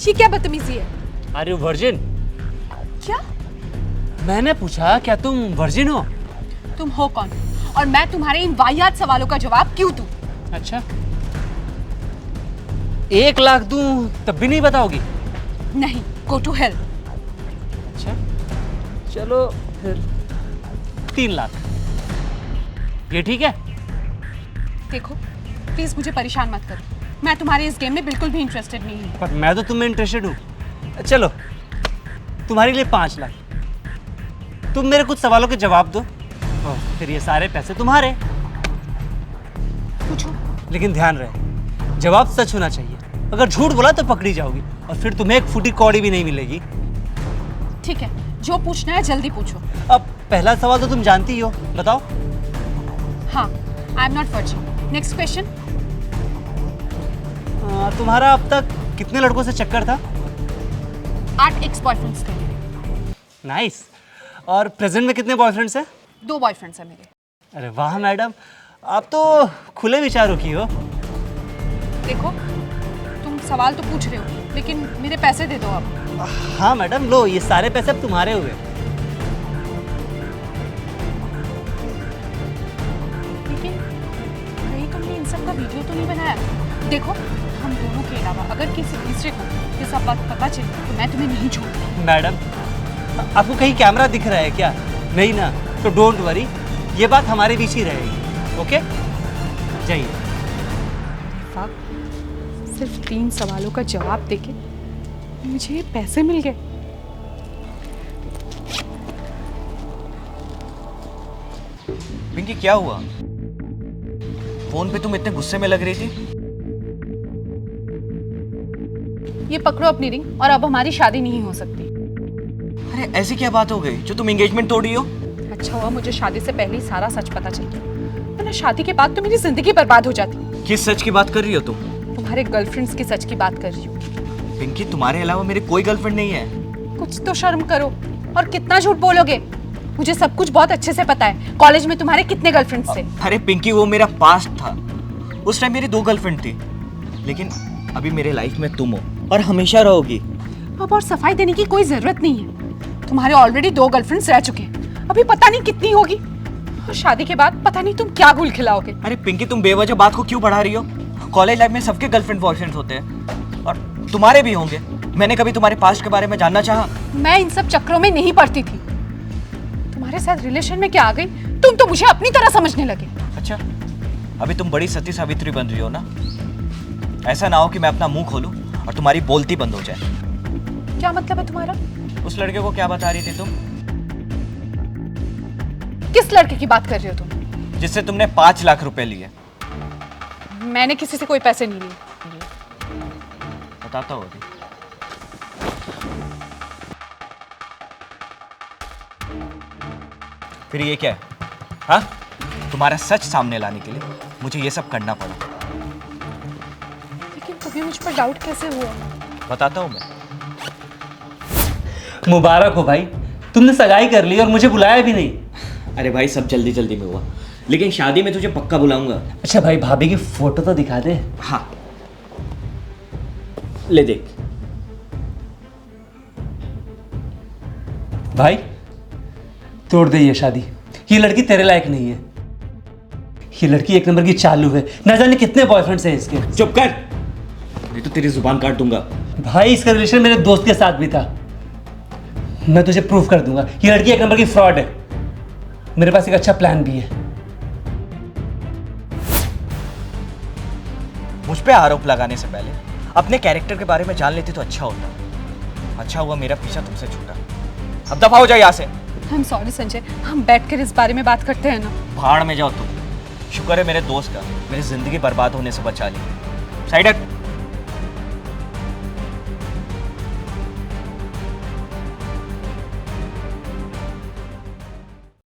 ये क्या बदतमीजी है? Are you virgin? क्या? मैंने पूछा क्या तुम वर्जिन हो? तुम हो कौन और मैं तुम्हारे इन वाहियात सवालों का जवाब क्यों दूं? अच्छा, 1 लाख दूं तब भी नहीं बताओगी? नहीं, गो टू हेल। अच्छा चलो फिर 3 लाख, ये ठीक है? देखो प्लीज मुझे परेशान मत करो, मैं तुम्हारे इस गेम में बिल्कुल भी इंटरेस्टेड नहीं हूँ। पर मैं तो तुम्हें इंटरेस्टेड हूँ। चलो तुम्हारे लिए 5 लाख, तुम मेरे कुछ सवालों के जवाब दो और फिर ये सारे पैसे तुम्हारे। पूछो। लेकिन ध्यान रहे जवाब सच होना चाहिए, अगर झूठ बोला तो पकड़ी जाओगी और फिर तुम्हें एक फूटी कौड़ी भी नहीं मिलेगी। ठीक है, जो पूछना है जल्दी पूछो। अब पहला सवाल तो तुम जानती ही हो, बताओ। हाँ, I am not virgin. Next question. तुम्हारा अब तक कितने लड़कों से चक्कर था? 8 एक्स बॉयफ्रेंड्स थे। नाइस। और प्रेजेंट में कितने बॉयफ्रेंड्स हैं? 2 बॉयफ्रेंड्स हैं मेरे। अरे वाह मैडम, आप तो खुले विचारों की हो। देखो तुम सवाल तो पूछ रहे हो लेकिन मेरे पैसे दे दो अब। हाँ मैडम, लो ये सारे पैसे अब तुम्हारे हुए। लेकिन कहीं तुमने इन सब का वीडियो तो नहीं बनाया? देखो हम दोनों के अलावा अगर किसी तीसरे को ये सब बात पता चली तो मैं तुम्हें नहीं छोड़ूंगी। मैडम आपको कहीं कैमरा दिख रहा है क्या? नहीं ना, तो डोंट वरी, ये बात हमारे बीच ही रहेगी। ओके जाइए। सिर्फ 3 सवालों का जवाब देके मुझे ये पैसे मिल गए। पिंकी क्या हुआ? फोन पे तुम इतने गुस्से में लग रही थी। ये पकड़ो अपनी रिंग और अब हमारी शादी नहीं हो सकती। अरे ऐसी क्या बात हो गई जो तुम एंगेजमेंट तोड़ी हो? अच्छा हुआ मुझे शादी से पहले ही सारा सच पता चल गया, वरना शादी के बाद तो मेरी जिंदगी बर्बाद हो जाती। किस सच की बात कर रही हो तुम? तुम्हारे गर्लफ्रेंड्स की सच की बात कर रही हूँ। पिंकी तुम्हारे अलावा मेरे कोई गर्लफ्रेंड नहीं है। कुछ तो शर्म करो, और कितना झूठ बोलोगे? मुझे सब कुछ बहुत अच्छे से पता है। कॉलेज में तुम्हारे कितने गर्लफ्रेंड्स थे? अरे पिंकी वो मेरा पास्ट था, उस टाइम मेरी 2 गर्लफ्रेंड थी, लेकिन अभी मेरे लाइफ में तुम हो और हमेशा रहोगी। अब और सफाई देने की कोई जरूरत नहीं है, तुम्हारे ऑलरेडी 2 गर्लफ्रेंड्स रह चुके हैं, अभी पता नहीं कितनी होगी, और शादी के बाद पता नहीं तुम क्या गुल खिलाओगे। अरे पिंकी तुम बेवजह बात को क्यों बढ़ा रही हो? कॉलेज लाइफ में सबके गर्लफ्रेंड बॉयफ्रेंड होते हैं और तुम्हारे भी होंगे। मैंने कभी तुम्हारे पास्ट के बारे में जानना चाहा? मैं इन सब चक्रों में नहीं पड़ती थी। तुम्हारे साथ रिलेशन में क्या आ गई? तुम तो मुझे अपनी तरह समझने लगे। अच्छा, अभी तुम बड़ी सती सावित्री बन रही हो ना? ऐसा ना हो कि मैं अपना मुंह खोलूं और तुम्हारी बोलती बंद हो जाए। क्या मतलब है तुम्हारा? उस लड़के को क्या बता रही थी तुम? किस लड़के की बात कर रहे हो तुम? जिससे तुमने 5 लाख रुपए लिए। मैंने किसी से कोई पैसे नहीं लिए। बताता हूँ अभी। फिर ये क्या है? हाँ, तुम्हारा सच सामने लाने के लिए मुझे ये सब करना पड़ा। लेकिन तुम्हें मुझ पर डाउट कैसे हुआ? बताता हूँ मैं। मुबारक हो भाई, तुमने सगाई कर ली और मुझे बुलाया भी नहीं। अरे भाई सब जल्दी जल्दी में हुआ, लेकिन शादी में तुझे पक्का बुलाऊंगा। अच्छा भाई, भाभी की फोटो तो दिखा दे। हाँ ले देख। भाई तोड़ दे ये शादी, ये लड़की तेरे लायक नहीं है। ये लड़की 1 नंबर की चालू है, न जाने कितने बॉयफ्रेंड्स हैं इसके। चुप कर, नहीं तो तेरी जुबान काट दूंगा। भाई इसका रिलेशन मेरे दोस्त के साथ भी था, मैं तुझे प्रूफ कर दूंगा। ये लड़की 1 नंबर की फ्रॉड है। मेरे पास एक अच्छा प्लान भी है। मुझ पे आरोप लगाने से पहले अपने कैरेक्टर के बारे में जान लेती तो अच्छा होता। अच्छा हुआ मेरा पीछा तुमसे छूटा। अब दफा हो जाओ यहाँ से। I'm sorry संजय, हम बैठकर इस बारे में बात करते हैं ना। भाड़ में जाओ तुम। शुक्र है मेरे दोस्त का मेरी जिंदगी बर्बाद होने से बचा ली। साइड हट।